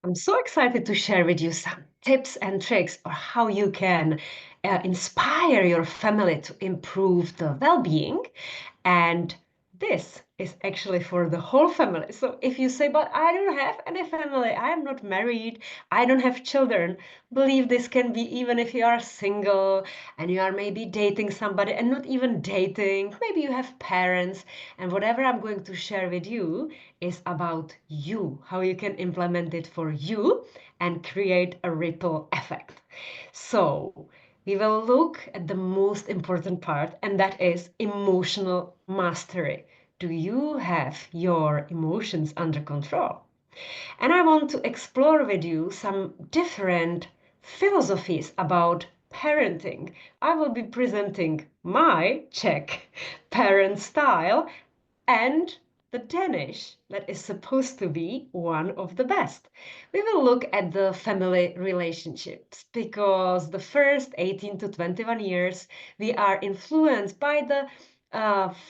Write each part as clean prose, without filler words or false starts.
I'm so excited to share with you some tips and tricks or how you can inspire your family to improve the well-being. And this is actually for the whole family. So if you say, but I don't have any family, I am not married, I don't have children, believe this can be even if you are single and you are maybe dating somebody and not even dating, maybe you have parents, and whatever I'm going to share with you is about you, how you can implement it for you and create a ripple effect. So we will look at the most important part, and that is emotional mastery. Do you have your emotions under control? And I want to explore with you some different philosophies about parenting. I will be presenting my Czech parent style and the Danish that is supposed to be one of the best. We will look at the family relationships because the first 18 to 21 years we are influenced by the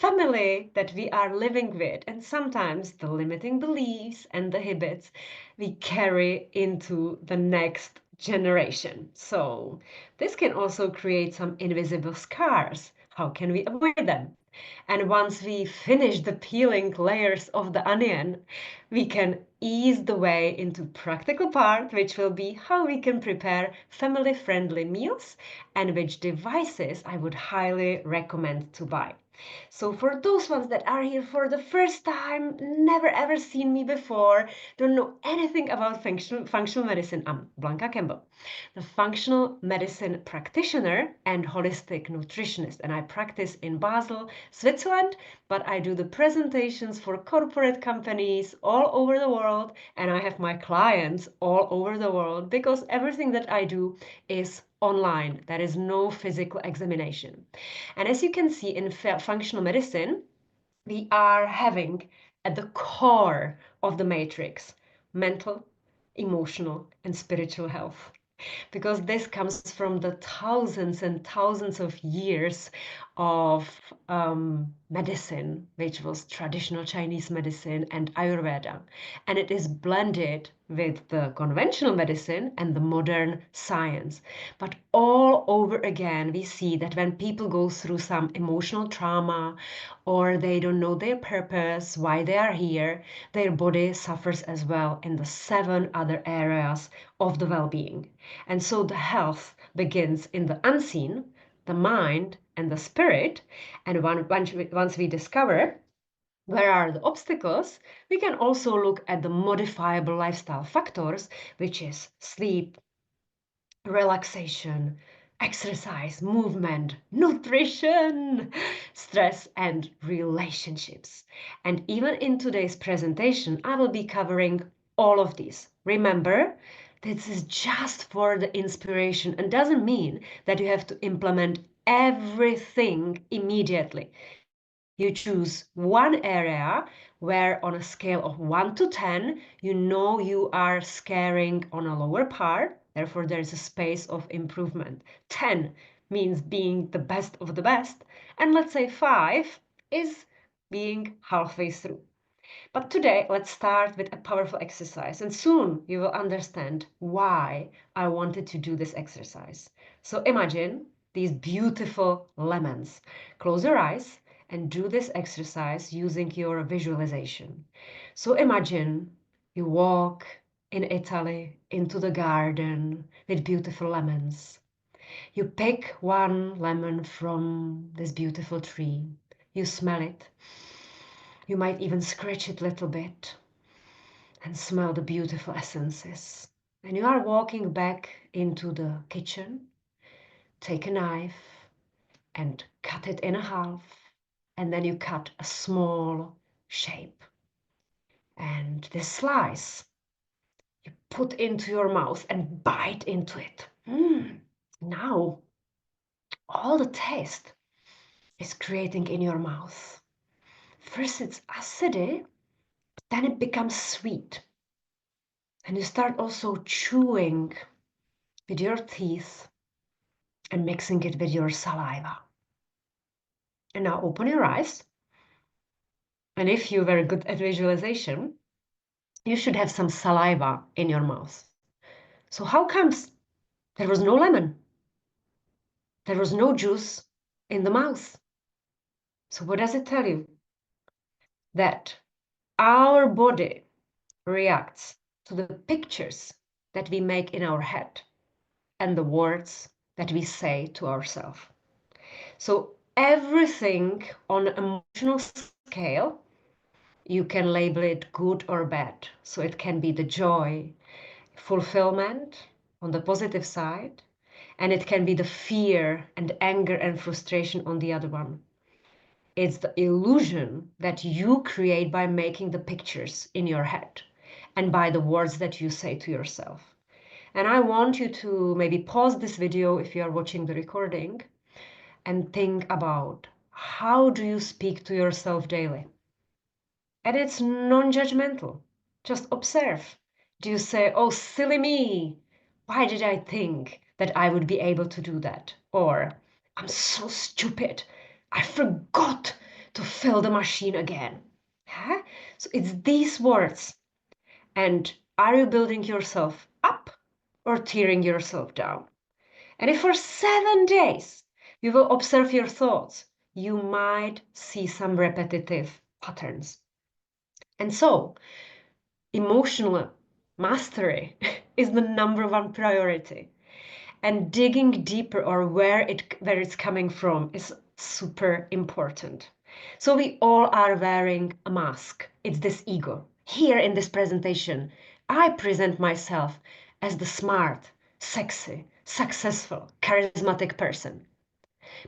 family that we are living with, and sometimes the limiting beliefs and the habits we carry into the next generation. So this can also create some invisible scars. How can we avoid them? And once we finish the peeling layers of the onion, we can ease the way into practical part, which will be how we can prepare family-friendly meals and which devices I would highly recommend to buy. So for those ones that are here for the first time, never ever seen me before, don't know anything about functional medicine, I'm Blanka Campbell, the functional medicine practitioner and holistic nutritionist. And I practice in Basel, Switzerland, but I do the presentations for corporate companies all over the world. And I have my clients all over the world because everything that I do is online. There is no physical examination. And as you can see in functional medicine, we are having at the core of the matrix mental, emotional, and spiritual health. Because this comes from the thousands and thousands of years of medicine, which was traditional Chinese medicine and Ayurveda. And it is blended with the conventional medicine and the modern science. But all over again, we see that when people go through some emotional trauma or they don't know their purpose, why they are here, their body suffers as well in the 7 other areas of the well-being. And so the health begins in the unseen, the mind and the spirit. And once we discover where are the obstacles, we can also look at the modifiable lifestyle factors, which is sleep, relaxation, exercise, movement, nutrition, stress, and relationships. And even in today's presentation, I will be covering all of these. Remember, this is just for the inspiration and doesn't mean that you have to implement everything immediately. You choose one area where on a scale of 1 to 10, you know you are scaring on a lower part, therefore there is a space of improvement. 10 means being the best of the best, and let's say 5 is being halfway through. But today, let's start with a powerful exercise, and soon you will understand why I wanted to do this exercise. So imagine these beautiful lemons. Close your eyes and do this exercise using your visualization. So imagine you walk in Italy into the garden with beautiful lemons. You pick one lemon from this beautiful tree. You smell it. You might even scratch it a little bit and smell the beautiful essences. And you are walking back into the kitchen. Take a knife and cut it in half. And then you cut a small shape. And this slice you put into your mouth and bite into it. Now all the taste is creating in your mouth. First it's acidic, then it becomes sweet. And you start also chewing with your teeth and mixing it with your saliva. And now open your eyes. And if you're very good at visualization, you should have some saliva in your mouth. So how comes there was no lemon? There was no juice in the mouth. So what does it tell you? That our body reacts to the pictures that we make in our head and the words that we say to ourselves. So everything on an emotional scale, you can label it good or bad. So it can be the joy, fulfillment on the positive side, and it can be the fear and anger and frustration on the other one. It's the illusion that you create by making the pictures in your head and by the words that you say to yourself. And I want you to maybe pause this video if you are watching the recording and think about, how do you speak to yourself daily? And it's non-judgmental. Just observe. Do you say, oh, silly me, why did I think that I would be able to do that? Or, I'm so stupid, I forgot to fill the machine again. Huh? So it's these words. And are you building yourself up or tearing yourself down? And if for 7 days you will observe your thoughts, you might see some repetitive patterns. And so, emotional mastery is the #1 priority. And digging deeper or where it's coming from is super important. So we all are wearing a mask. It's this ego. Here in this presentation, I present myself as the smart, sexy, successful, charismatic person.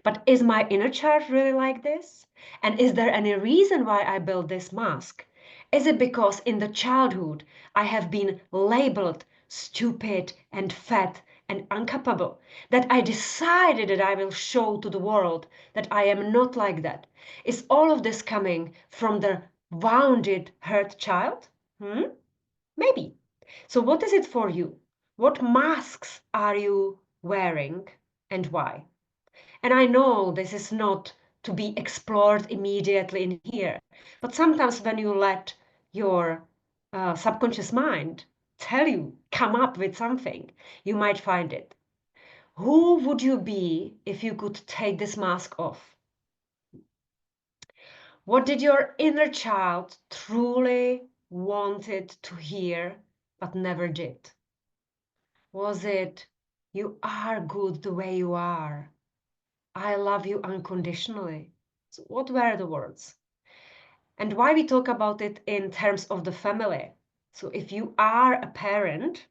But is my inner child really like this? And is there any reason why I built this mask? Is it because in the childhood I have been labeled stupid and fat and incapable, that I decided that I will show to the world that I am not like that? Is all of this coming from the wounded, hurt child? Maybe. So what is it for you? What masks are you wearing and why? And I know this is not to be explored immediately in here, but sometimes when you let your subconscious mind tell you, come up with something, you might find it. Who would you be if you could take this mask off? What did your inner child truly wanted to hear but never did? Was it, you are good the way you are? I love you unconditionally. So what were the words? And why we talk about it in terms of the family. So if you are a parent,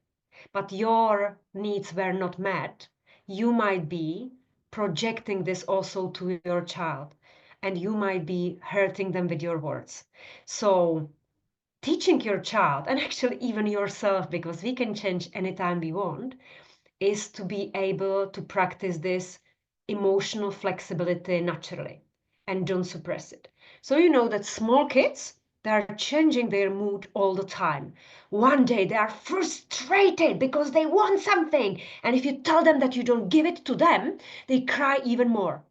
but your needs were not met, you might be projecting this also to your child, and you might be hurting them with your words. So teaching your child, and actually even yourself, because we can change anytime we want, is to be able to practice this emotional flexibility naturally and don't suppress it. So you know that small kids, they are changing their mood all the time. One day they are frustrated because they want something, and if you tell them that you don't give it to them, they cry even more.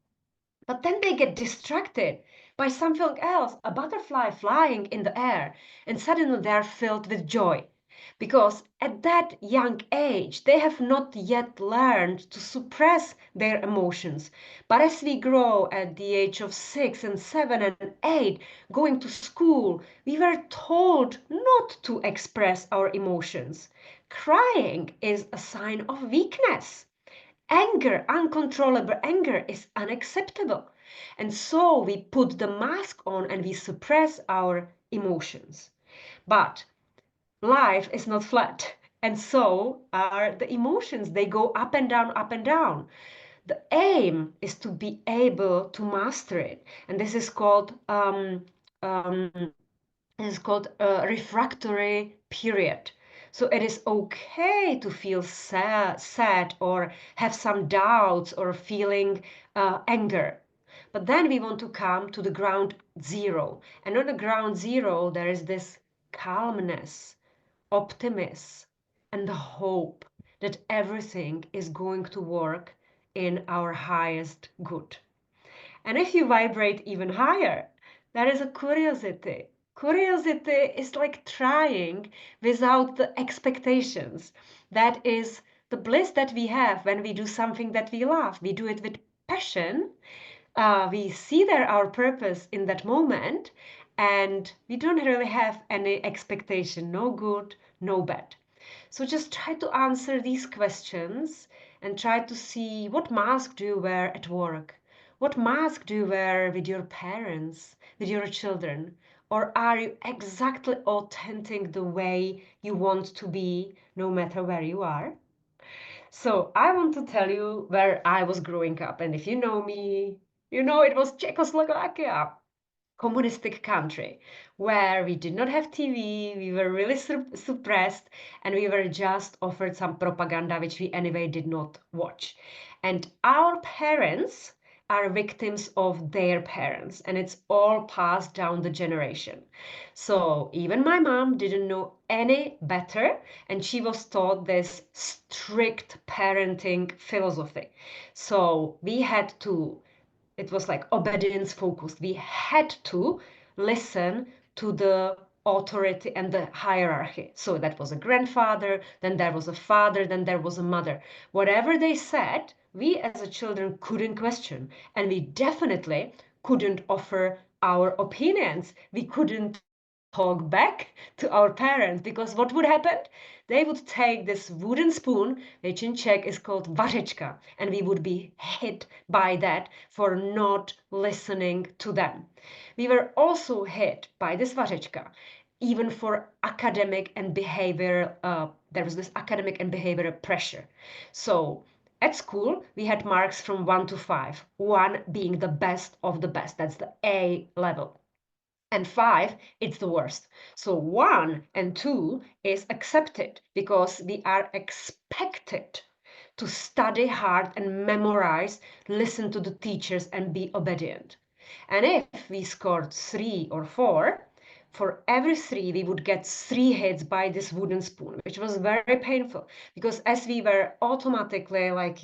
But then they get distracted by something else, a butterfly flying in the air, and suddenly they are filled with joy. Because at that young age, they have not yet learned to suppress their emotions. But as we grow at the age of 6 and 7 and 8, going to school, we were told not to express our emotions. Crying is a sign of weakness. Anger, uncontrollable anger, is unacceptable. And so we put the mask on and we suppress our emotions. But life is not flat. And so are the emotions. They go up and down, up and down. The aim is to be able to master it. And this is called um, a refractory period. So it is okay to feel sad or have some doubts or feeling anger. But then we want to come to the ground zero. And on the ground zero, there is this calmness, optimism, and the hope that everything is going to work in our highest good. And if you vibrate even higher, there is a curiosity. Curiosity is like trying without the expectations. That is the bliss that we have when we do something that we love. We do it with passion. We see there our purpose in that moment, and we don't really have any expectation, no good, no bad. So just try to answer these questions and try to see what mask do you wear at work? What mask do you wear with your parents, with your children? Or are you exactly authentic the way you want to be, no matter where you are? So I want to tell you where I was growing up. And if you know me, you know it was Czechoslovakia, communistic country, where we did not have TV, we were really suppressed, and we were just offered some propaganda which we anyway did not watch. And our parents are victims of their parents, and it's all passed down the generation. So even my mom didn't know any better, and she was taught this strict parenting philosophy. So we had to, it was like obedience focused. We had to listen to the authority and the hierarchy. So that was a grandfather, then there was a father, then there was a mother. Whatever they said, we as a children couldn't question, and we definitely couldn't offer our opinions. We couldn't talk back to our parents, because what would happen? They would take this wooden spoon, which in Czech is called vařečka, and we would be hit by that for not listening to them. We were also hit by this vařečka, even for academic and behavior. There was this academic and behavioral pressure. So at school, we had marks from 1 to 5, 1 being the best of the best. That's the A level. And 5, it's the worst. So 1 and 2 is accepted because we are expected to study hard and memorize, listen to the teachers, and be obedient. And if we scored 3 or 4, for every 3 we would get 3 hits by this wooden spoon, which was very painful, because as we were automatically, like,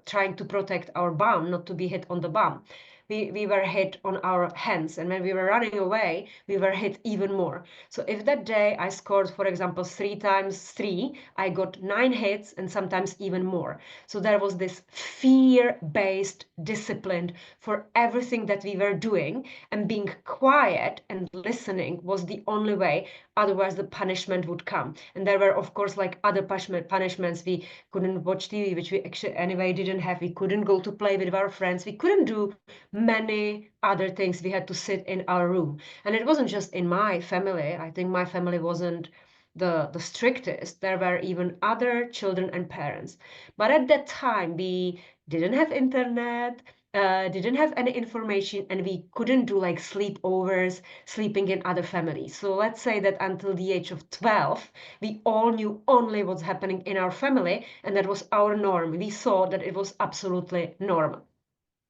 trying to protect our bum, not to be hit on the bum, we were hit on our hands, and when we were running away, we were hit even more. So if that day I scored, for example, 3 times 3, I got 9 hits and sometimes even more. So there was this fear-based discipline for everything that we were doing, and being quiet and listening was the only way, otherwise the punishment would come. And there were, of course, like other punishments. We couldn't watch TV, which we actually anyway didn't have. We couldn't go to play with our friends. We couldn't do many other things. We had to sit in our room. And it wasn't just in my family. I think my family wasn't the strictest. There were even other children and parents. But at that time, we didn't have internet, didn't have any information, and we couldn't do like sleepovers, sleeping in other families. So let's say that until the age of 12, we all knew only what's happening in our family, and that was our norm. We saw that it was absolutely normal.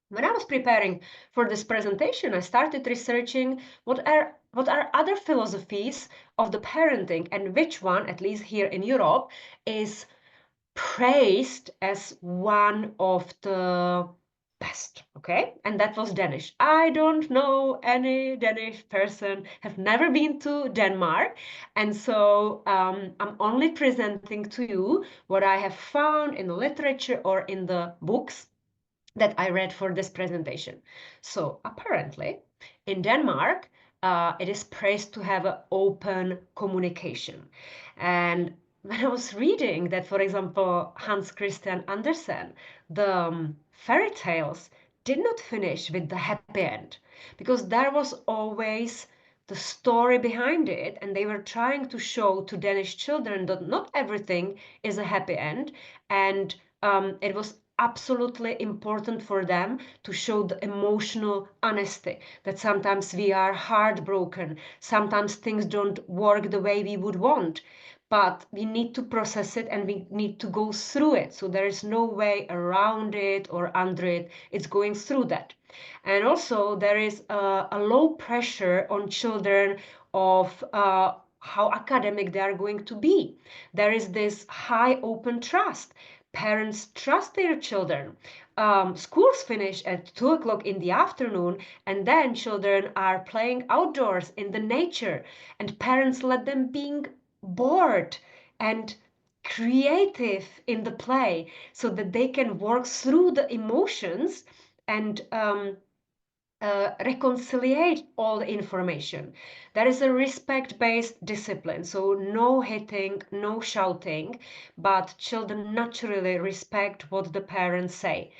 When I was preparing for this presentation, I started researching what are other philosophies of the parenting, and which one, at least here in Europe, is praised as one of the best. Okay, and that was Danish. I don't know any Danish person, have never been to Denmark, and so I'm only presenting to you what I have found in the literature or in the books that I read for this presentation. So apparently in Denmark, it is praised to have an open communication. And when I was reading that, for example, Hans Christian Andersen, the fairy tales did not finish with the happy end, because there was always the story behind it, and they were trying to show to Danish children that not everything is a happy end, and it was absolutely important for them to show the emotional honesty, that sometimes we are heartbroken, sometimes things don't work the way we would want, but we need to process it and we need to go through it. So there is no way around it or under it. It's going through that. And also there is a low pressure on children of how academic they are going to be. There is this high open trust. parents trust their children. Schools finish at 2 o'clock in the afternoon, and then children are playing outdoors in the nature, and parents let them being bored and creative in the play so that they can work through the emotions and reconciliate all the information. That is a respect-based discipline. So no hitting, no shouting, but children naturally respect what the parents say.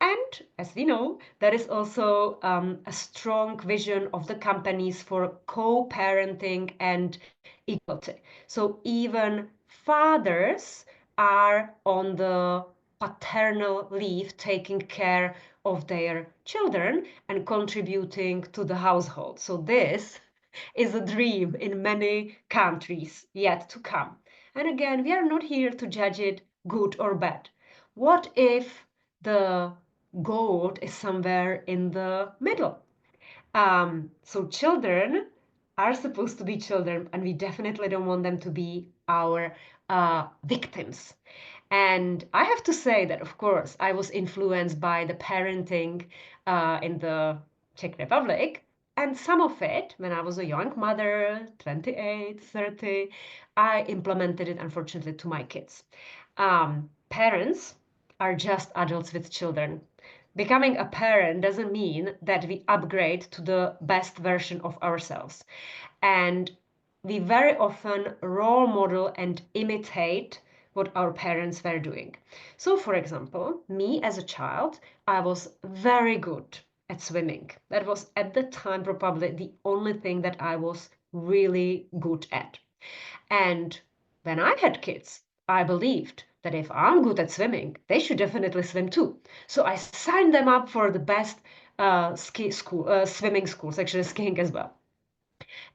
And as we know, there is also a strong vision of the companies for co-parenting and equality. So even fathers are on the paternal leave taking care of their children and contributing to the household. So this is a dream in many countries yet to come. And again, we are not here to judge it good or bad. What if the gold is somewhere in the middle? So children are supposed to be children, and we definitely don't want them to be our victims. And I have to say that, of course, I was influenced by the parenting in the Czech Republic. And some of it, when I was a young mother, 28, 30, I implemented it, unfortunately, to my kids. Parents are just adults with children. Becoming a parent doesn't mean that we upgrade to the best version of ourselves. And we very often role model and imitate what our parents were doing. So, for example, me as a child, I was very good at swimming. That was at the time probably the only thing that I was really good at. And when I had kids, I believed that if I'm good at swimming, they should definitely swim too. So I signed them up for the best swimming schools, actually skiing as well.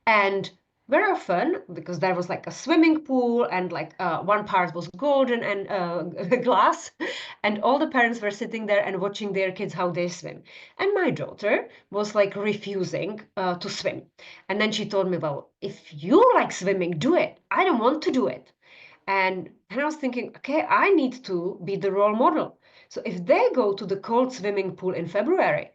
And very often, because there was like a swimming pool and like one part was golden and glass, and all the parents were sitting there and watching their kids how they swim. And my daughter was like refusing to swim. And then she told me, well, if you like swimming, do it. I don't want to do it. And then I was thinking, okay, I need to be the role model. So if they go to the cold swimming pool in February,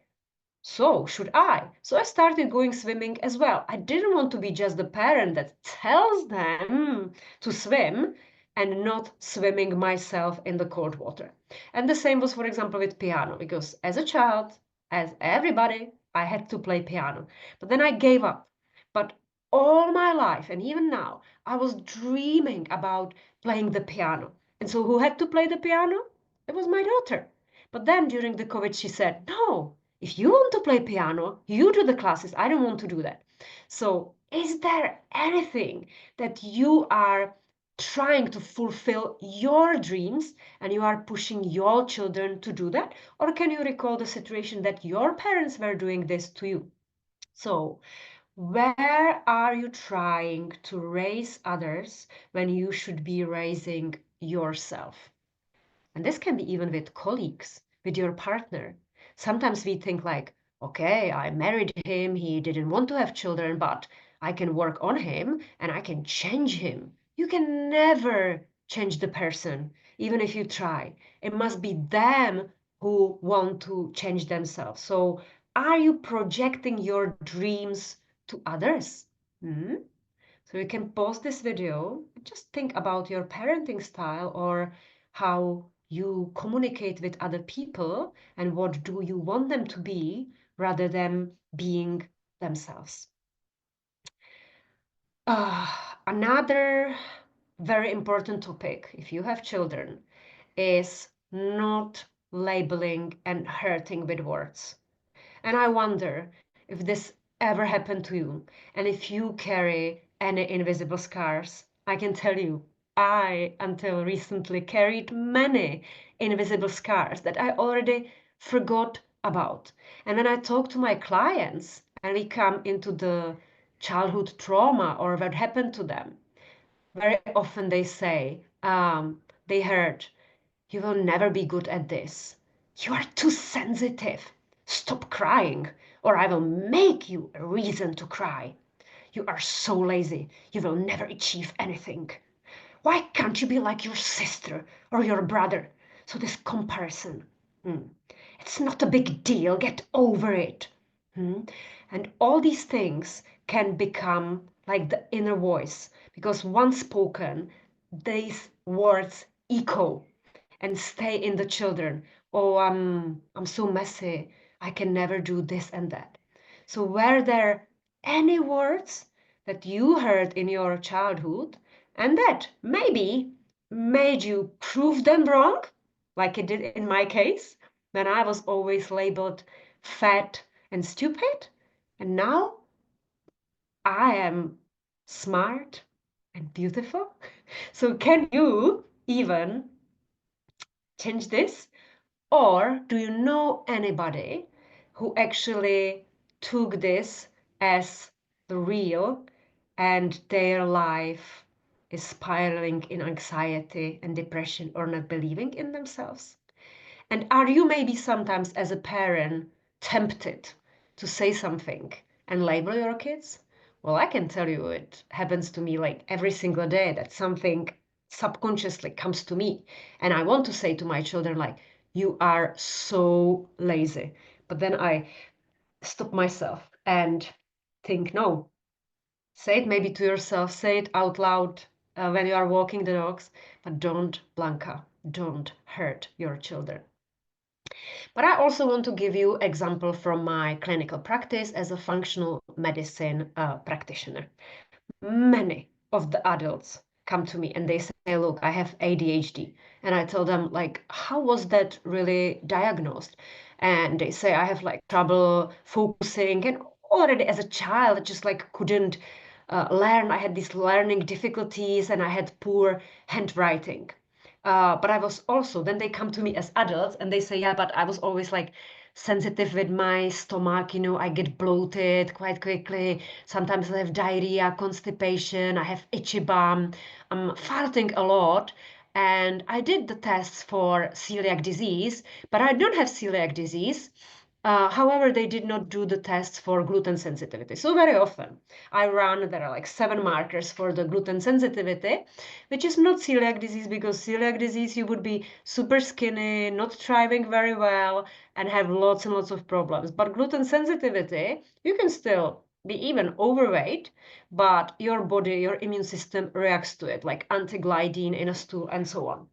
so should I. So I started going swimming as well. I didn't want to be just the parent that tells them to swim and not swimming myself in the cold water. And the same was, for example, with piano, because as a child, as everybody, I had to play piano. But then I gave up. But all my life, and even now, I was dreaming about playing the piano. And so who had to play the piano? It was my daughter. But then during the COVID, she said, no, if you want to play piano, you do the classes. I don't want to do that. So, is there anything that you are trying to fulfill your dreams and you are pushing your children to do that? Or can you recall the situation that your parents were doing this to you? So, where are you trying to raise others when you should be raising yourself? And this can be even with colleagues, with your partner. Sometimes we think like, okay, I married him, he didn't want to have children, but I can work on him and I can change him. You can never change the person, even if you try. It must be them who want to change themselves. So are you projecting your dreams to others? Hmm? So you can pause this video and just think about your parenting style or how you communicate with other people and what do you want them to be rather than being themselves. Another very important topic, if you have children, is not labeling and hurting with words. And I wonder if this ever happened to you and if you carry any invisible scars. I can tell you, I, until recently, carried many invisible scars that I already forgot about. And when I talk to my clients and we come into the childhood trauma or what happened to them, very often they say, they heard, you will never be good at this. You are too sensitive. Stop crying, or I will make you a reason to cry. You are so lazy. You will never achieve anything. Why can't you be like your sister or your brother? So this comparison, it's not a big deal, get over it. And all these things can become like the inner voice, because once spoken, these words echo and stay in the children. Oh, I'm so messy. I can never do this and that. So were there any words that you heard in your childhood and that maybe made you prove them wrong, like it did in my case, when I was always labeled fat and stupid, and now I am smart and beautiful? So can you even change this? Or do you know anybody who actually took this as the real and their life is spiraling in anxiety and depression or not believing in themselves? And are you maybe sometimes as a parent tempted to say something and label your kids? Well, I can tell you it happens to me like every single day that something subconsciously comes to me. And I want to say to my children, like, you are so lazy. But then I stop myself and think, no, say it maybe to yourself, say it out loud when you are walking the dogs, but don't, Blanka, don't hurt your children. But I also want to give you example from my clinical practice as a functional medicine practitioner. Many of the adults come to me and they say, look, I have ADHD. And I tell them, like, how was that really diagnosed? And they say, I have like trouble focusing. And already as a child, I just like couldn't learn. I had these learning difficulties and I had poor handwriting. But I was also, then they come to me as adults and they say, yeah, but I was always like sensitive with my stomach, I get bloated quite quickly. Sometimes I have diarrhea, constipation, I have itchy bum, I'm farting a lot. And I did the tests for celiac disease, but I don't have celiac disease. However, they did not do the tests for gluten sensitivity. So very often there are like 7 markers for the gluten sensitivity, which is not celiac disease, because celiac disease you would be super skinny, not thriving very well, and have lots and lots of problems. But gluten sensitivity, you can still be even overweight, but your body, your immune system reacts to it, like anti-gliadin in a stool and so on.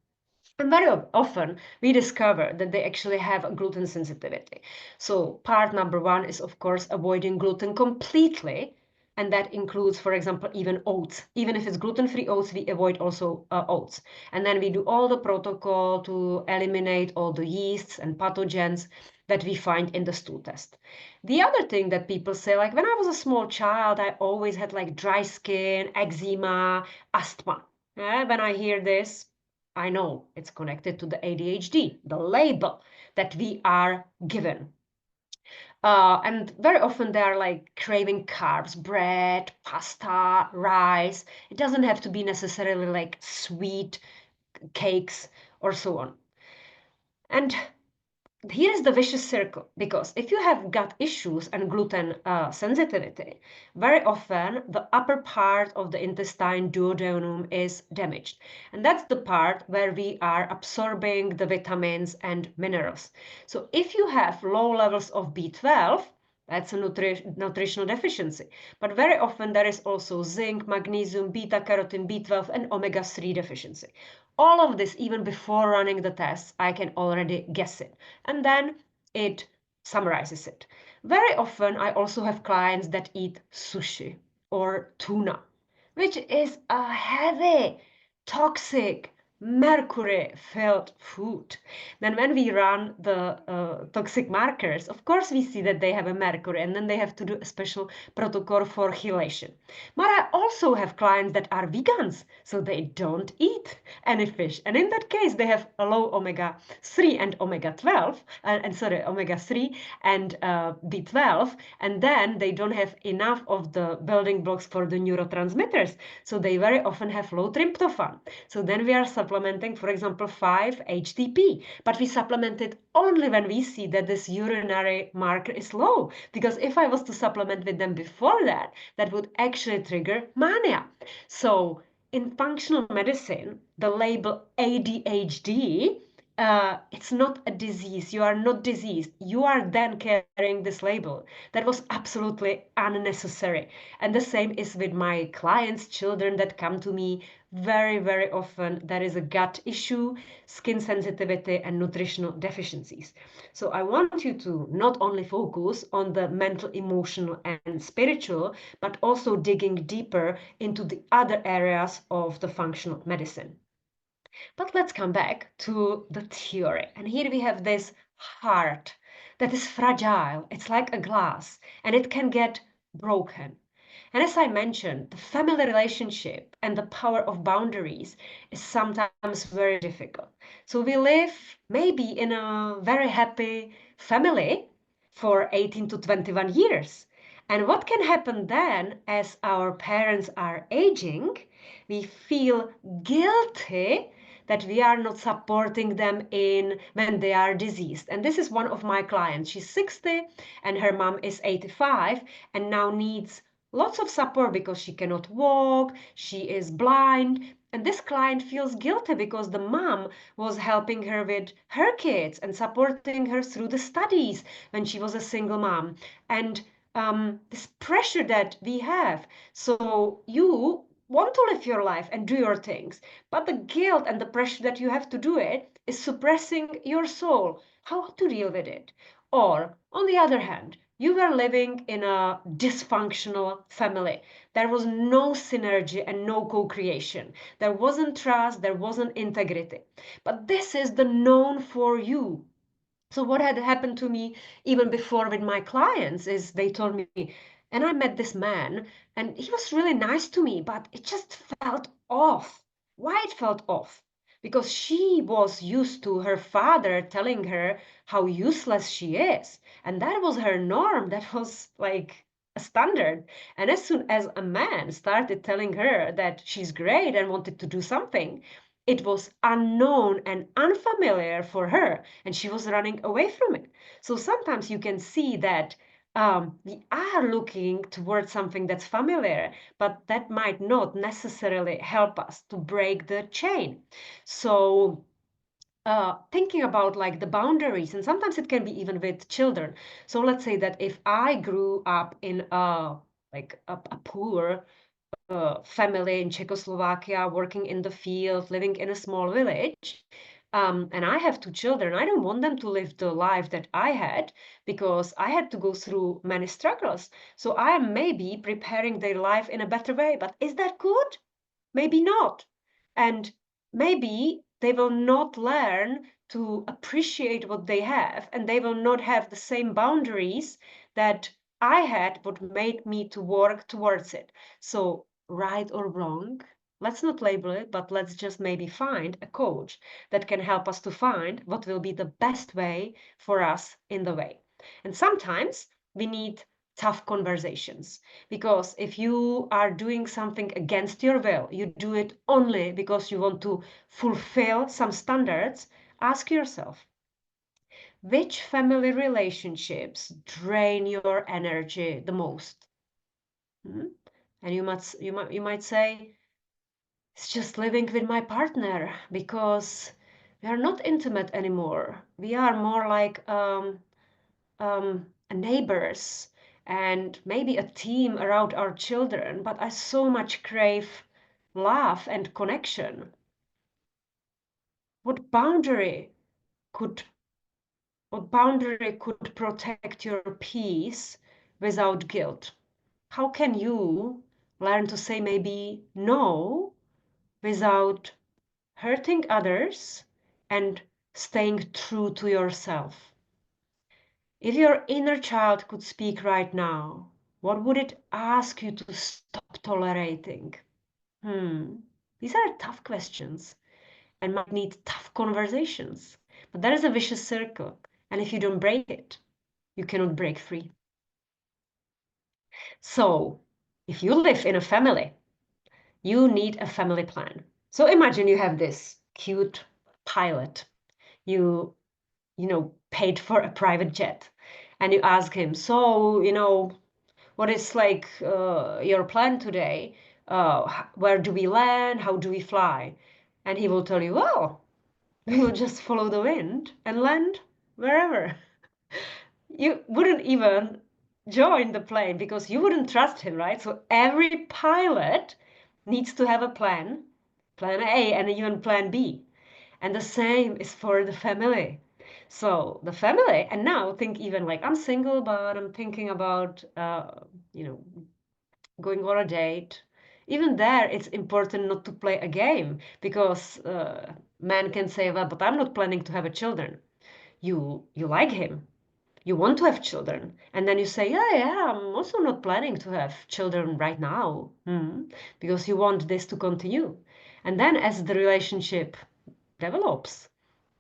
And very often we discover that they actually have a gluten sensitivity. So part number 1 is, of course, avoiding gluten completely. And that includes, for example, even oats. Even if it's gluten-free oats, we avoid also oats. And then we do all the protocol to eliminate all the yeasts and pathogens that we find in the stool test. The other thing that people say, like when I was a small child, I always had like dry skin, eczema, asthma. When I hear this, I know it's connected to the ADHD, the label that we are given. And very often they are like craving carbs, bread, pasta, rice. It doesn't have to be necessarily like sweet cakes or so on. And here is the vicious circle, because if you have gut issues and gluten sensitivity, very often the upper part of the intestine, duodenum, is damaged. And that's the part where we are absorbing the vitamins and minerals. So if you have low levels of B12, that's a nutritional deficiency. But very often there is also zinc, magnesium, beta-carotene, B12, and omega-3 deficiency. All of this, even before running the tests, I can already guess it. And then it summarizes it. Very often, I also have clients that eat sushi or tuna, which is a heavy, toxic, mercury-filled food. Then when we run the toxic markers, of course we see that they have a mercury, and then they have to do a special protocol for chelation. But I also have clients that are vegans, so they don't eat any fish. And in that case, they have a low omega-3 and omega-12, omega-3 and B12, and then they don't have enough of the building blocks for the neurotransmitters. So they very often have low tryptophan. So then we are supplementing, for example, 5-HTP, but we supplement it only when we see that this urinary marker is low. Because if I was to supplement with them before that, that would actually trigger mania. So in functional medicine, the label ADHD it's not a disease. You are not diseased. You are then carrying this label. That was absolutely unnecessary. And the same is with my clients, children that come to me very, very often. There is a gut issue, skin sensitivity, and nutritional deficiencies. So I want you to not only focus on the mental, emotional, and spiritual, but also digging deeper into the other areas of the functional medicine. But let's come back to the theory. And here we have this heart that is fragile. It's like a glass and it can get broken. And as I mentioned, the family relationship and the power of boundaries is sometimes very difficult. So we live maybe in a very happy family for 18 to 21 years. And what can happen then as our parents are aging? We feel guilty that we are not supporting them in when they are diseased. And this is one of my clients. She's 60 and her mom is 85 and now needs lots of support because she cannot walk, she is blind. And this client feels guilty because the mom was helping her with her kids and supporting her through the studies when she was a single mom. And this pressure that we have. So you want to live your life and do your things, but the guilt and the pressure that you have to do it is suppressing your soul. How to deal with it? Or, on the other hand, you were living in a dysfunctional family. There was no synergy and no co-creation. There wasn't trust, there wasn't integrity. But this is the known for you. So what had happened to me even before with my clients is they told me, and I met this man, and he was really nice to me, but it just felt off. Why it felt off? Because she was used to her father telling her how useless she is. And that was her norm. That was like a standard. And as soon as a man started telling her that she's great and wanted to do something, it was unknown and unfamiliar for her, and she was running away from it. So sometimes you can see that we are looking towards something that's familiar, but that might not necessarily help us to break the chain. So thinking about like the boundaries, and sometimes it can be even with children. So let's say that if I grew up in a poor family in Czechoslovakia, working in the field, living in a small village. And I have two children. I don't want them to live the life that I had because I had to go through many struggles. So I am maybe preparing their life in a better way. But is that good? Maybe not. And maybe they will not learn to appreciate what they have, and they will not have the same boundaries that I had, what made me to work towards it. So right or wrong, let's not label it, but let's just maybe find a coach that can help us to find what will be the best way for us in the way. And sometimes we need tough conversations, because if you are doing something against your will, you do it only because you want to fulfill some standards, ask yourself, which family relationships drain your energy the most? Hmm? And you might say, it's just living with my partner because we are not intimate anymore. We are more like neighbors and maybe a team around our children, but I so much crave love and connection. What boundary could what boundary could protect your peace without guilt? How can you learn to say maybe no without hurting others and staying true to yourself? If your inner child could speak right now, what would it ask you to stop tolerating? These are tough questions and might need tough conversations. But that is a vicious circle. And if you don't break it, you cannot break free. So, if you live in a family, you need a family plan. So imagine you have this cute pilot. You paid for a private jet. And you ask him, so, what is like your plan today? Where do we land? How do we fly? And he will tell you, well, we would just follow the wind and land wherever. You wouldn't even join the plane because you wouldn't trust him, right? So every pilot needs to have a plan A and even plan B. And the same is for the family. So the family, and now think even like I'm single, but I'm thinking about, you know, going on a date. Even there, it's important not to play a game because men can say, well, but I'm not planning to have a children. You like him, you want to have children, and then you say, yeah, I'm also not planning to have children right now, because you want this to continue. And then as the relationship develops,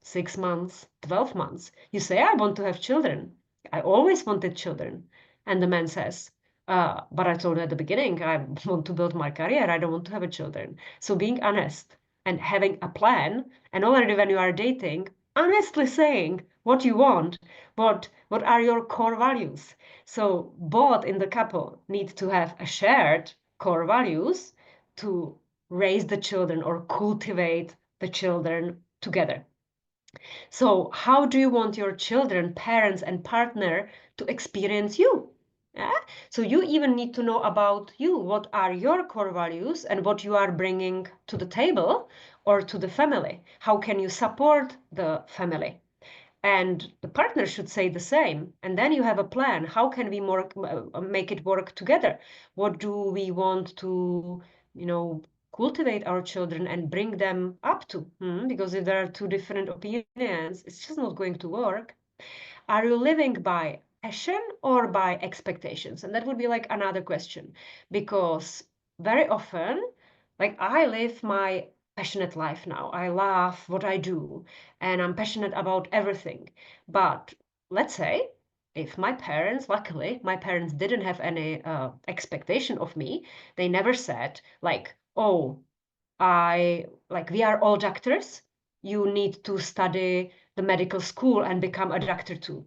6 months, 12 months, you say, I want to have children. I always wanted children. And the man says, but I told you at the beginning, I want to build my career. I don't want to have a children. So being honest and having a plan, and already when you are dating, honestly saying what you want, what are your core values. So both in the couple need to have a shared core values to raise the children or cultivate the children together. So how do you want your children, parents, and partner to experience you? Yeah? So you even need to know about you. What are your core values and what you are bringing to the table or to the family? How can you support the family? And the partner should say the same. And then you have a plan. How can we make it work together? What do we want to, cultivate our children and bring them up to? Because if there are two different opinions, it's just not going to work. Are you living by passion or by expectations? And that would be like another question, because very often, like I live my passionate life now. I love what I do and I'm passionate about everything. But let's say if my parents, luckily, my parents didn't have any expectation of me, they never said like, oh, we are all doctors. You need to study the medical school and become a doctor too.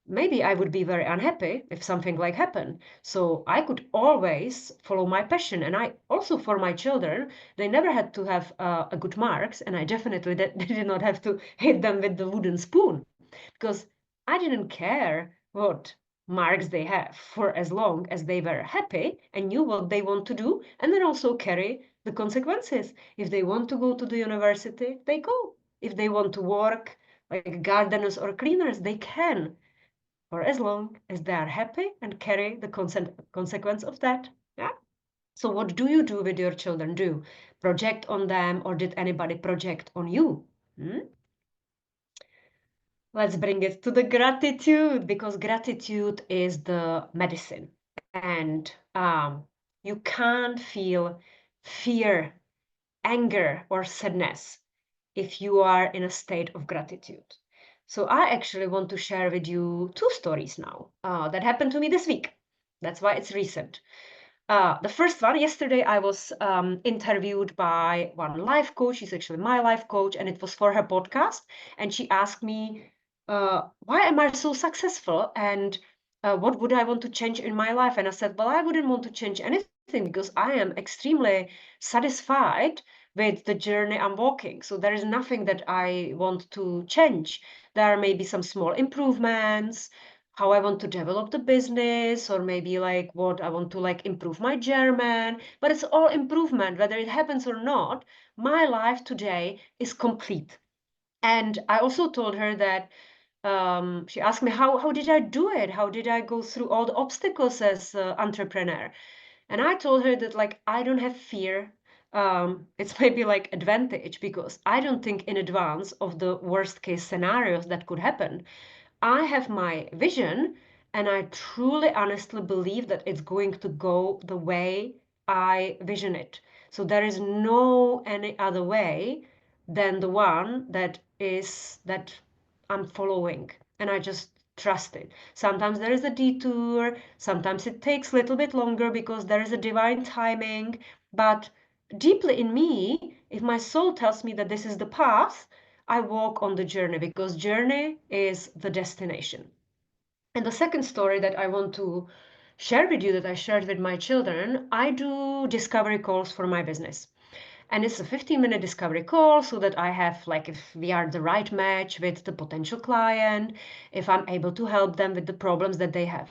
Maybe I would be very unhappy if something like happened. So I could always follow my passion. And I also, for my children, they never had to have a good marks. And I definitely did not have to hit them with the wooden spoon because I didn't care what marks they have for as long as they were happy and knew what they want to do and then also carry the consequences. If they want to go to the university, they go. If they want to work like gardeners or cleaners, they can for as long as they are happy and carry the consequence of that. Yeah. So what do you do with your children? Do you project on them or did anybody project on you? Let's bring it to the gratitude because gratitude is the medicine. And you can't feel fear, anger, or sadness if you are in a state of gratitude. So I actually want to share with you two stories now that happened to me this week. That's why it's recent. The first one, yesterday I was interviewed by one life coach. She's actually my life coach, and it was for her podcast. And she asked me, why am I so successful? And what would I want to change in my life? And I said, well, I wouldn't want to change anything because I am extremely satisfied with the journey I'm walking. So there is nothing that I want to change. There may be some small improvements, how I want to develop the business, or maybe like what I want to like improve my German, but it's all improvement, whether it happens or not. My life today is complete. And I also told her that she asked me how did I do it? How did I go through all the obstacles as an entrepreneur? And I told her that like I don't have fear. It's maybe like advantage because I don't think in advance of the worst case scenarios that could happen. I have my vision and I truly honestly believe that it's going to go the way I vision it. So there is no any other way than the one that I'm following and I just trust it. Sometimes there is a detour, sometimes it takes a little bit longer because there is a divine timing, but deeply in me, if my soul tells me that this is the path, I walk on the journey because journey is the destination. And the second story that I want to share with you that I shared with my children, I do discovery calls for my business. And it's a 15-minute discovery call so that I have, like, if we are the right match with the potential client, if I'm able to help them with the problems that they have.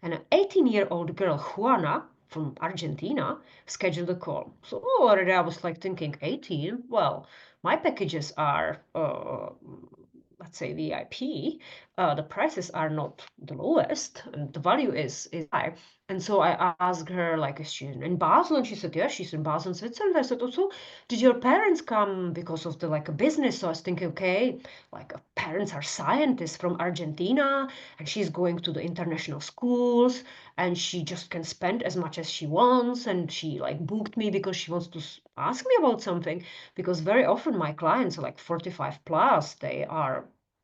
And an 18-year-old girl, Juana, from Argentina, scheduled a call. So already I was like thinking, 18? Well, my packages are, let's say, VIP. The prices are not the lowest, and the value is high. And so I asked her, like, is she in Basel? And she said, yeah, she's in Basel, Switzerland. I said, also, did your parents come because of the, like, a business? So I was thinking, okay, like, parents are scientists from Argentina, and she's going to the international schools, and she just can spend as much as she wants. And she, like, booked me because she wants to ask me about something, because very often my clients are like 45 plus, they are,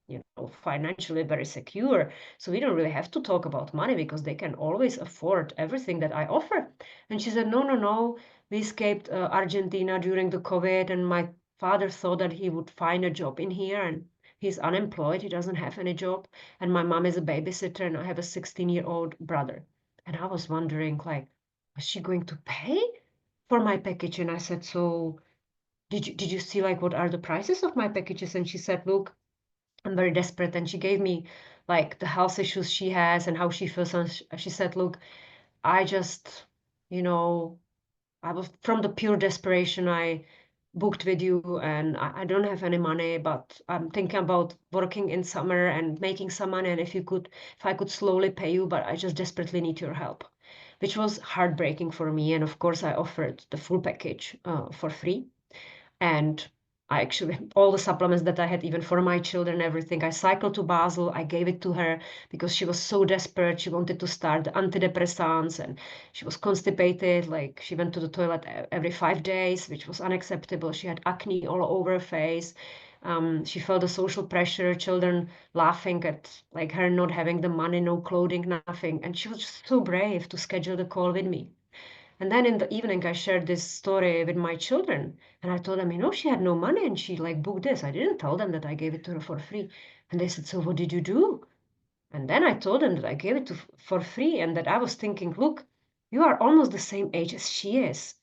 you know, financially very secure. So we don't really have to talk about money because they can always afford everything that I offer. And she said, no, no, no, we escaped Argentina during the COVID, and my father thought that he would find a job in here, and he's unemployed, he doesn't have any job, and my mom is a babysitter, and I have a 16-year-old brother. And I was wondering, like, is she going to pay for my package? And I said, so did you see, like, what are the prices of my packages? And she said, look, I'm very desperate. And she gave me, like, the health issues she has and how she feels. And she said, look, I just, you know, I was from the pure desperation, I booked with you, and I don't have any money, but I'm thinking about working in summer and making some money. And if I could slowly pay you, but I just desperately need your help, which was heartbreaking for me. And of course, I offered the full package for free. And I actually, all the supplements that I had, even for my children, everything, I cycled to Basel. I gave it to her because she was so desperate. She wanted to start the antidepressants, and she was constipated. Like, she went to the toilet every 5 days, which was unacceptable. She had acne all over her face. She felt the social pressure, children laughing at, like, her not having the money, no clothing, nothing. And she was just so brave to schedule the call with me. And then in the evening, I shared this story with my children, and I told them, you know, she had no money and she, like, booked this. I didn't tell them that I gave it to her for free. And they said, so what did you do? And then I told them that I gave it for free, and that I was thinking, look, you are almost the same age as she is.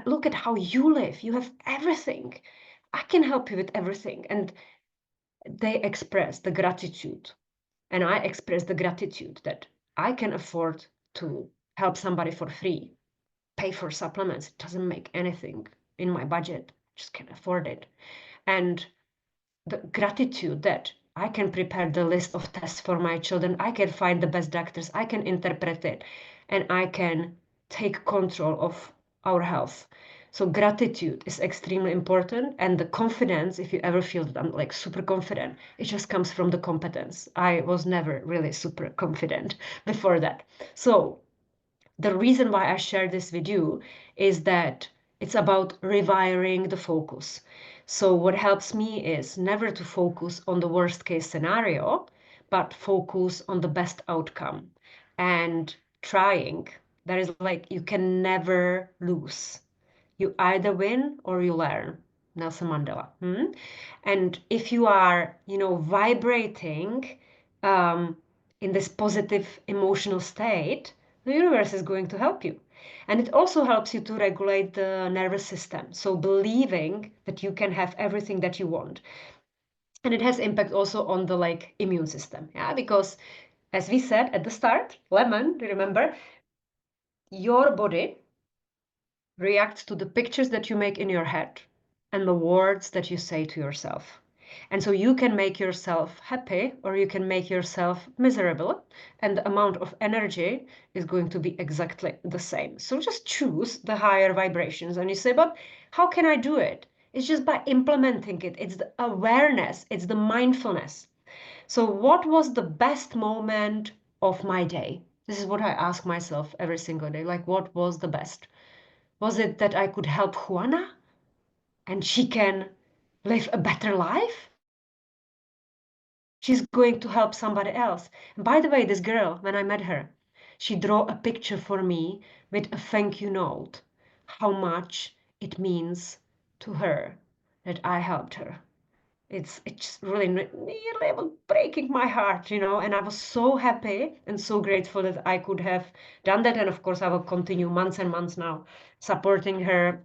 Look at how you live. You have everything. I can help you with everything. And they expressed the gratitude. And I expressed the gratitude that I can afford to help somebody for free, pay for supplements. It doesn't make anything in my budget. Just can't afford it. And the gratitude that I can prepare the list of tests for my children, I can find the best doctors, I can interpret it, and I can take control of our health. So gratitude is extremely important, and the confidence, if you ever feel that I'm, like, super confident, it just comes from the competence. I was never really super confident before that. So the reason why I share this with you is that it's about rewiring the focus. So what helps me is never to focus on the worst case scenario, but focus on the best outcome. And trying, there is, like, you can never lose. You either win or you learn. Nelson Mandela. And if you are, you know, vibrating um, in this positive emotional state, the universe is going to help you. And it also helps you to regulate the nervous system. So believing that you can have everything that you want. And it has impact also on the, like, immune system. Yeah, because as we said at the start, lemon, remember, your body reacts to the pictures that you make in your head and the words that you say to yourself. And so you can make yourself happy or you can make yourself miserable, and the amount of energy is going to be exactly the same. So just choose the higher vibrations. And you say, but how can I do it? It's just by implementing it. It's the awareness, it's the mindfulness. So, what was the best moment of my day? This is what I ask myself every single day. Like, what was the best? Was it that I could help Juana and she can live a better life? She's going to help somebody else. And by the way, this girl, when I met her, she drew a picture for me with a thank you note, how much it means to her that I helped her. It's really nearly breaking my heart, you know, and I was so happy and so grateful that I could have done that. And of course, I will continue months and months now supporting her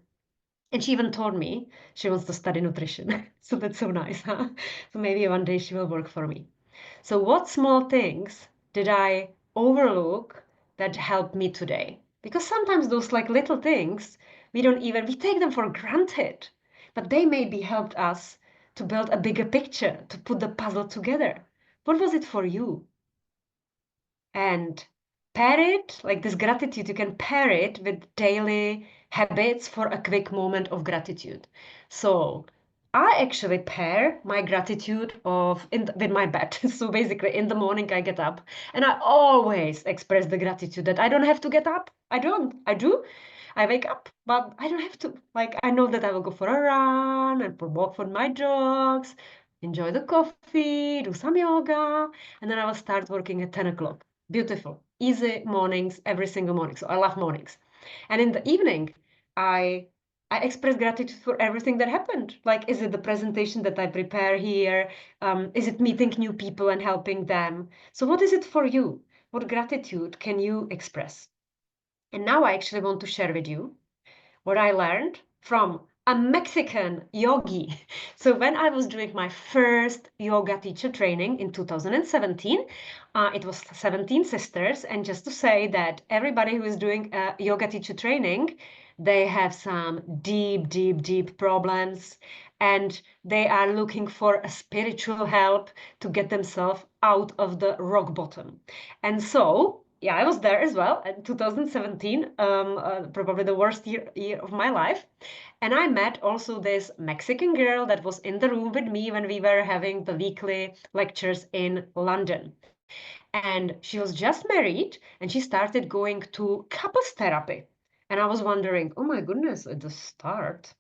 And she even told me she wants to study nutrition. So that's so nice, huh? So maybe one day she will work for me. So what small things did I overlook that helped me today? Because sometimes those like little things, we take them for granted, but they maybe helped us to build a bigger picture, to put the puzzle together. What was it for you? And pair it, like this gratitude, you can pair it with daily habits for a quick moment of gratitude. So I actually pair my gratitude with my bed. So basically, in the morning, I get up and I always express the gratitude that I don't have to get up. I don't. I do. I wake up, but I don't have to. Like, I know that I will go for a run and walk for my dogs, enjoy the coffee, do some yoga, and then I will start working at 10 o'clock. Beautiful, easy mornings every single morning. So I love mornings. And in the evening, I I express gratitude for everything that happened. Like, is it the presentation that I prepare here? Is it meeting new people and helping them? So what is it for you? What gratitude can you express? And now I actually want to share with you what I learned from a Mexican yogi. So when I was doing my first yoga teacher training in 2017, it was 17 sisters. And just to say that everybody who is doing a yoga teacher training, they have some deep, deep, deep problems. And they are looking for a spiritual help to get themselves out of the rock bottom. And so yeah, I was there as well in 2017, probably the worst year of my life. And I met also this Mexican girl that was in the room with me when we were having the weekly lectures in London. And she was just married and she started going to couples therapy. And I was wondering, oh my goodness, at the start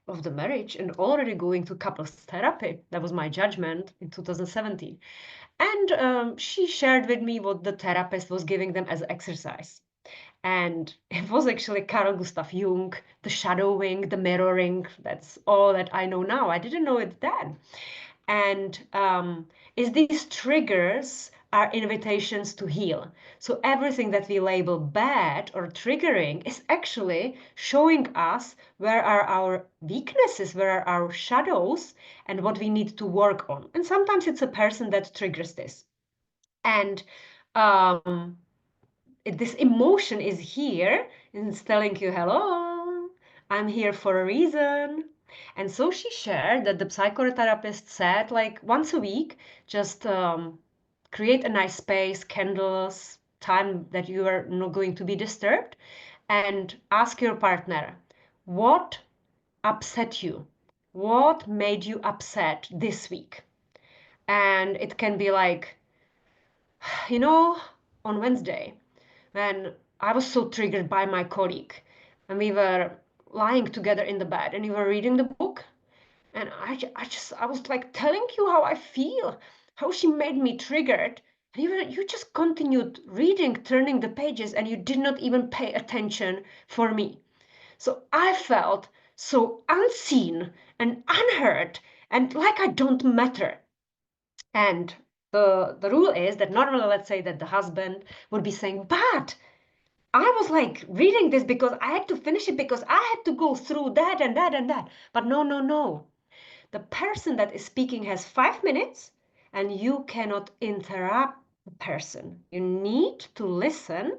of the marriage and already going to couples therapy. That was my judgment in 2017. And she shared with me what the therapist was giving them as exercise. And it was actually Carl Gustav Jung, the shadowing, the mirroring. That's all that I know now. I didn't know it then. And is these triggers are invitations to heal. So everything that we label bad or triggering is actually showing us where are our weaknesses, where are our shadows, and what we need to work on. And sometimes it's a person that triggers this. And this emotion is here and it's telling you, hello, I'm here for a reason. And so she shared that the psychotherapist said, like once a week, just create a nice space, candles, time that you are not going to be disturbed, and ask your partner, what upset you? What made you upset this week? And it can be like, you know, on Wednesday, when I was so triggered by my colleague, and we were lying together in the bed, and we were reading the book, and I was like telling you how I feel, how she made me triggered, and you just continued reading, turning the pages, and you did not even pay attention for me. So I felt so unseen and unheard, and like I don't matter. And the rule is that normally, let's say that the husband would be saying, but I was like reading this because I had to finish it because I had to go through that and that and that. But no, no, no. The person that is speaking has 5 minutes and you cannot interrupt the person. You need to listen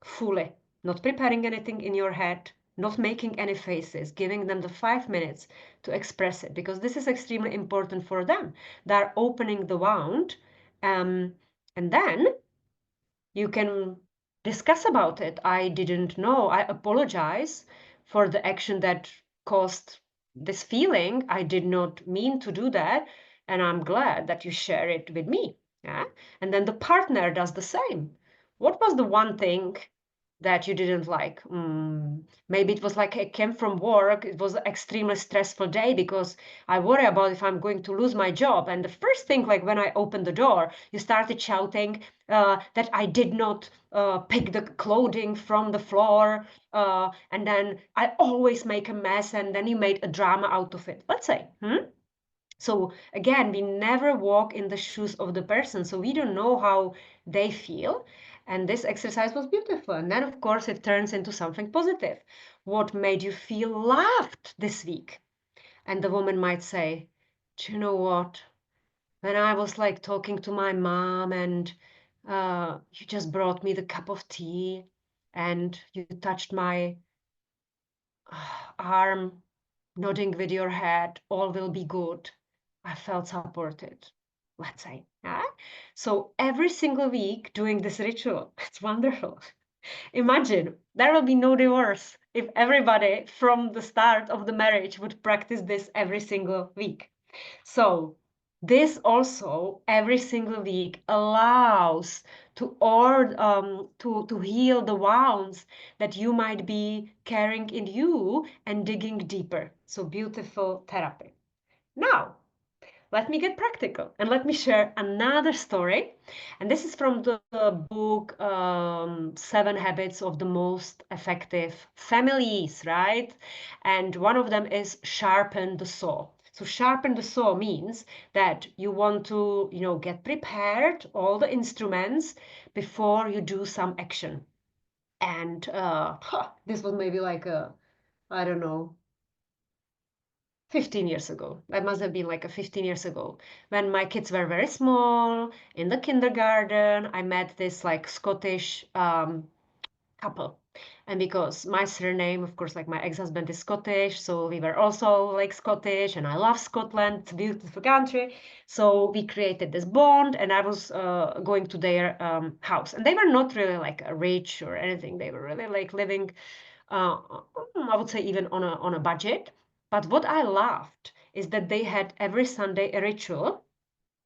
fully, not preparing anything in your head, not making any faces, giving them the 5 minutes to express it, because this is extremely important for them. They're opening the wound, and then you can discuss about it. I didn't know. I apologize for the action that caused this feeling. I did not mean to do that, and I'm glad that you share it with me. Yeah? And then the partner does the same. What was the one thing that you didn't like? Maybe it was like I came from work. It was an extremely stressful day because I worry about if I'm going to lose my job. And the first thing, like when I opened the door, you started shouting that I did not pick the clothing from the floor. And then I always make a mess. And then you made a drama out of it. Let's say. So again, we never walk in the shoes of the person. So we don't know how they feel. And this exercise was beautiful. And then, of course, it turns into something positive. What made you feel loved this week? And the woman might say, do you know what? When I was like talking to my mom and you just brought me the cup of tea and you touched my arm, nodding with your head, all will be good. I felt supported, let's say. Yeah? So every single week doing this ritual, it's wonderful. Imagine there will be no divorce if everybody from the start of the marriage would practice this every single week. So this also every single week allows to heal the wounds that you might be carrying in you and digging deeper. So beautiful therapy. Now, let me get practical and let me share another story. And this is from the book 7 Habits of the Most Effective Families, right? And one of them is sharpen the saw. So sharpen the saw means that you want to, get prepared all the instruments before you do some action. And this was maybe like I don't know, 15 years ago. That must have been like a 15 years ago. When my kids were very small, in the kindergarten, I met this like Scottish couple. And because my surname, of course, like my ex-husband is Scottish, so we were also like Scottish, and I love Scotland, it's a beautiful country. So we created this bond, and I was going to their house. And they were not really like rich or anything. They were really like living, I would say even on a budget. But what I loved is that they had every Sunday a ritual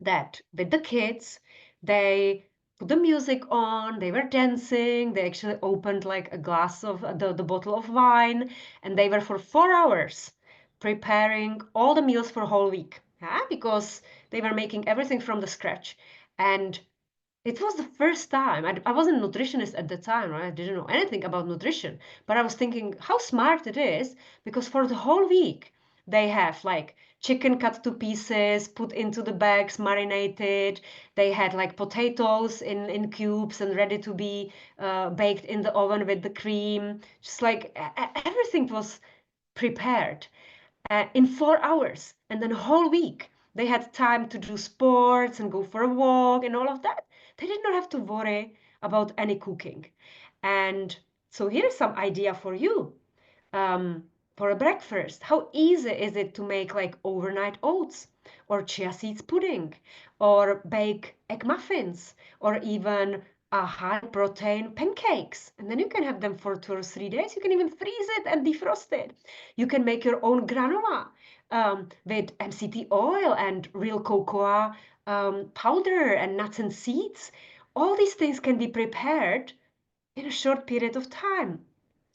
that with the kids, they put the music on, they were dancing, they actually opened like a glass of the bottle of wine, and they were for 4 hours preparing all the meals for a whole week. Yeah, because they were making everything from the scratch. And it was the first time. I wasn't a nutritionist at the time, right? I didn't know anything about nutrition, but I was thinking how smart it is because for the whole week they have like chicken cut to pieces, put into the bags, marinated. They had like potatoes in cubes and ready to be baked in the oven with the cream. Just like everything was prepared in 4 hours. And then a whole week, they had time to do sports and go for a walk and all of that. They did not have to worry about any cooking. And so here's some idea for you um, for a breakfast. How easy is it to make like overnight oats or chia seeds pudding or bake egg muffins or even a high protein pancakes? And then you can have them for 2 or 3 days. You can even freeze it and defrost it. You can make your own granola with MCT oil and real cocoa powder and nuts and seeds. All these things can be prepared in a short period of time.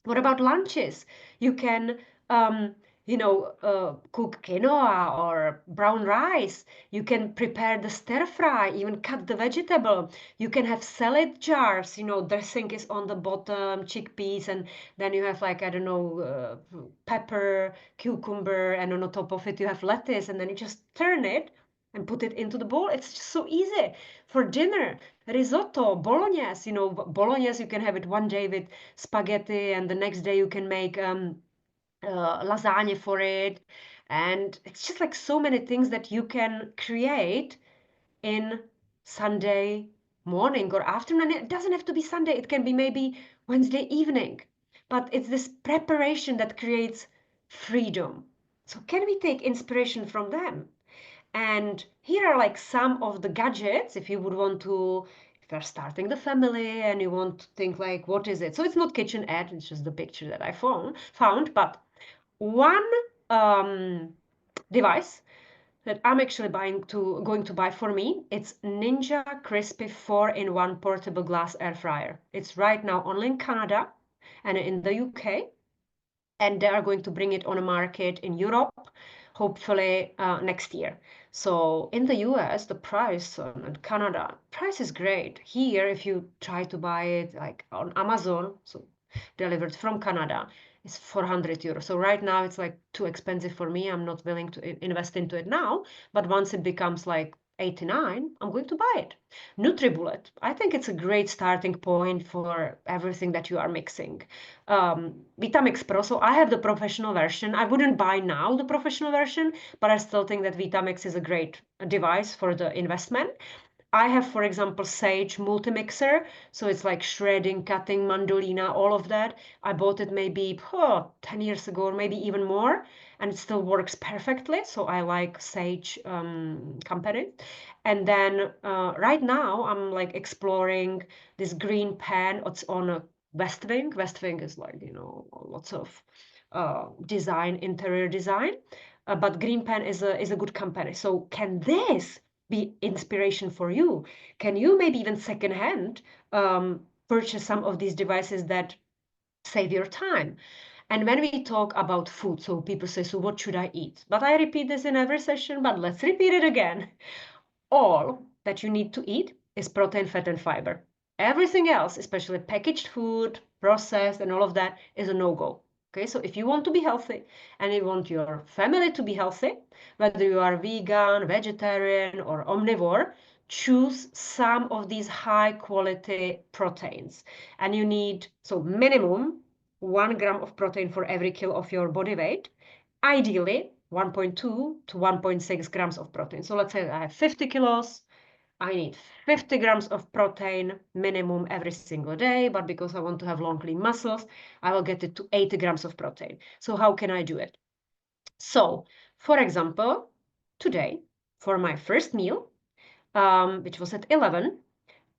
What about lunches? You can, cook quinoa or brown rice. You can prepare the stir fry, even cut the vegetable. You can have salad jars, dressing is on the bottom, chickpeas, and then you have like, I don't know, pepper, cucumber, and on the top of it you have lettuce, and then you just turn it and put it into the bowl. It's just so easy. For dinner, risotto, bolognese, bolognese you can have it one day with spaghetti and the next day you can make lasagna for it, and it's just like so many things that you can create in Sunday morning or afternoon. It doesn't have to be Sunday, it can be maybe Wednesday evening, but it's this preparation that creates freedom. So can we take inspiration from them? And here are like some of the gadgets if you would want to, if you're starting the family and you want to think like, what is it? So it's not KitchenAid, it's just the picture that I found, but one device that I'm actually going to buy for me, it's Ninja Crispy 4-in-1 portable glass air fryer. It's right now only in Canada and in the UK, and they are going to bring it on a market in Europe, hopefully next year. So in the US, the price in Canada, price is great. Here, if you try to buy it like on Amazon, so delivered from Canada, it's 400 euros. So right now it's like too expensive for me. I'm not willing to invest into it now. But once it becomes like $89, I'm going to buy it. NutriBullet, I think it's a great starting point for everything that you are mixing. Vitamix Pro, so I have the professional version. I wouldn't buy now the professional version, but I still think that Vitamix is a great device for the investment. I have, for example, Sage multi-mixer. So it's like shredding, cutting, mandolina, all of that. I bought it maybe 10 years ago, or maybe even more, and it still works perfectly. So I like Sage company. And then right now I'm like exploring this green pen. It's on a Westwing. Westwing is like, lots of design, interior design. But Green Pen is a good company. So can this be inspiration for you? Can you maybe even secondhand purchase some of these devices that save your time? And when we talk about food, so people say, so what should I eat? But I repeat this in every session, but let's repeat it again. All that you need to eat is protein, fat, and fiber. Everything else, especially packaged food, processed, and all of that, is a no-go. Okay, so if you want to be healthy and you want your family to be healthy, whether you are vegan, vegetarian, or omnivore, choose some of these high quality proteins. And you need, so minimum 1 gram of protein for every kilo of your body weight. Ideally, 1.2 to 1.6 grams of protein. So let's say I have 50 kilos. I need 50 grams of protein minimum every single day, but because I want to have long, lean muscles, I will get it to 80 grams of protein. So how can I do it? So, for example, today, for my first meal, which was at 11,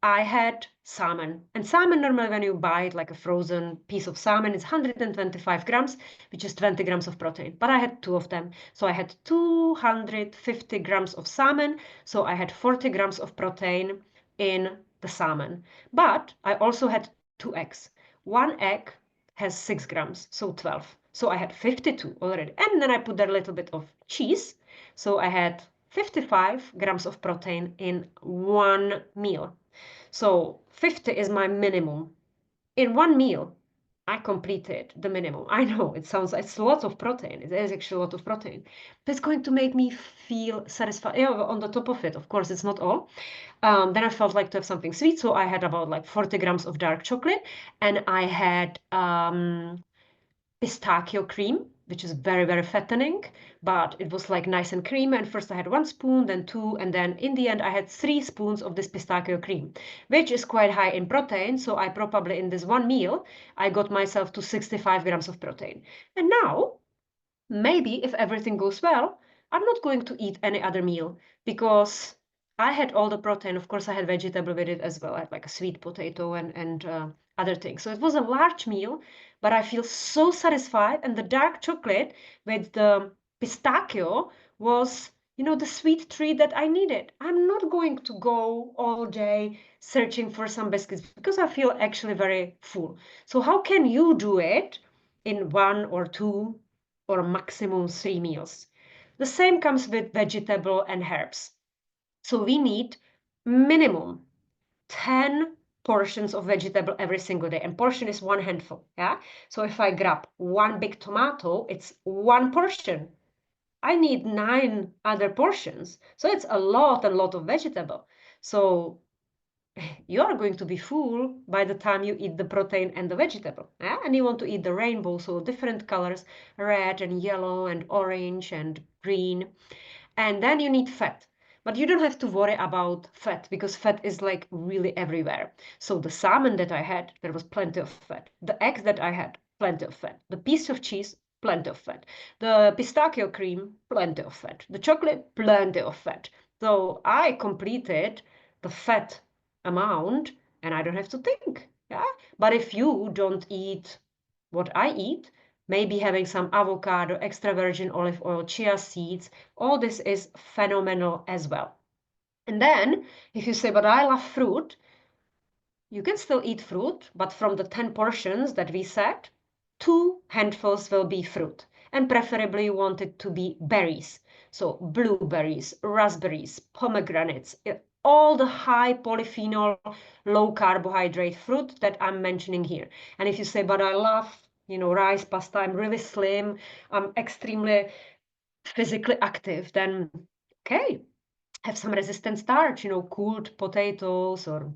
I had salmon. And salmon, normally when you buy it like a frozen piece of salmon, it's 125 grams, which is 20 grams of protein. But I had two of them. So I had 250 grams of salmon. So I had 40 grams of protein in the salmon. But I also had two eggs. One egg has 6 grams, so 12. So I had 52 already. And then I put there a little bit of cheese. So I had 55 grams of protein in one meal. So 50 is my minimum. In one meal, I completed the minimum. I know it's a lot of protein. It is actually a lot of protein. But it's going to make me feel satisfied. Yeah, on the top of it, of course, it's not all. Then I felt like to have something sweet. So I had about like 40 grams of dark chocolate. And I had pistachio cream, which is very, very fattening, but it was like nice and creamy. And first I had 1 spoon, then two, and then in the end I had 3 spoons of this pistachio cream, which is quite high in protein. So I probably in this one meal, I got myself to 65 grams of protein. And now, maybe if everything goes well, I'm not going to eat any other meal because I had all the protein. Of course, I had vegetable with it as well. I had like a sweet potato and other things. So it was a large meal, but I feel so satisfied. And the dark chocolate with the pistachio was, the sweet treat that I needed. I'm not going to go all day searching for some biscuits because I feel actually very full. So how can you do it in 1 or 2 or maximum 3 meals? The same comes with vegetable and herbs. So we need minimum 10 portions of vegetable every single day. And portion is one handful, yeah? So if I grab one big tomato, it's one portion. I need 9 other portions. So it's a lot of vegetable. So you are going to be full by the time you eat the protein and the vegetable. Yeah? And you want to eat the rainbow, so different colors, red and yellow and orange and green. And then you need fat. But you don't have to worry about fat because fat is like really everywhere. So the salmon that I had, there was plenty of fat. The eggs that I had, plenty of fat. The piece of cheese, plenty of fat. The pistachio cream, plenty of fat. The chocolate, plenty of fat. So I completed the fat amount and I don't have to think. Yeah. But if you don't eat what I eat, maybe having some avocado, extra virgin olive oil, chia seeds, all this is phenomenal as well. And then if you say, but I love fruit, you can still eat fruit, but from the 10 portions that we said, 2 handfuls will be fruit. And preferably you want it to be berries. So blueberries, raspberries, pomegranates, all the high polyphenol, low carbohydrate fruit that I'm mentioning here. And if you say, but I love, rice, pasta, I'm really slim, I'm extremely physically active, then okay, have some resistant starch, cooled potatoes, or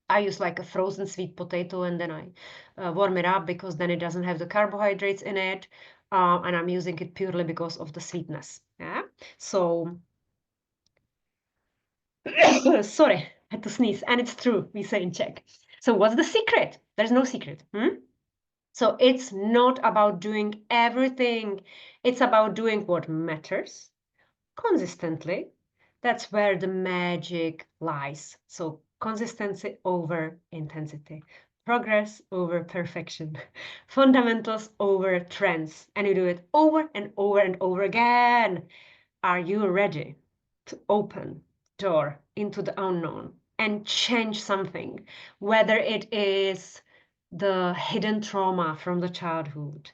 I use like a frozen sweet potato and then I warm it up because then it doesn't have the carbohydrates in it. And I'm using it purely because of the sweetness. Yeah. So, sorry, had to sneeze. And it's true, we say in Czech. So, what's the secret? There's no secret. So, it's not about doing everything, it's about doing what matters consistently. That's where the magic lies. So consistency over intensity, progress over perfection, fundamentals over trends. And you do it over and over and over again. Are you ready to open door into the unknown and change something, whether it is the hidden trauma from the childhood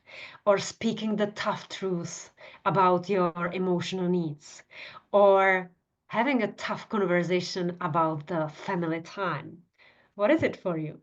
or speaking the tough truth about your emotional needs or having a tough conversation about the family time? What is it for you?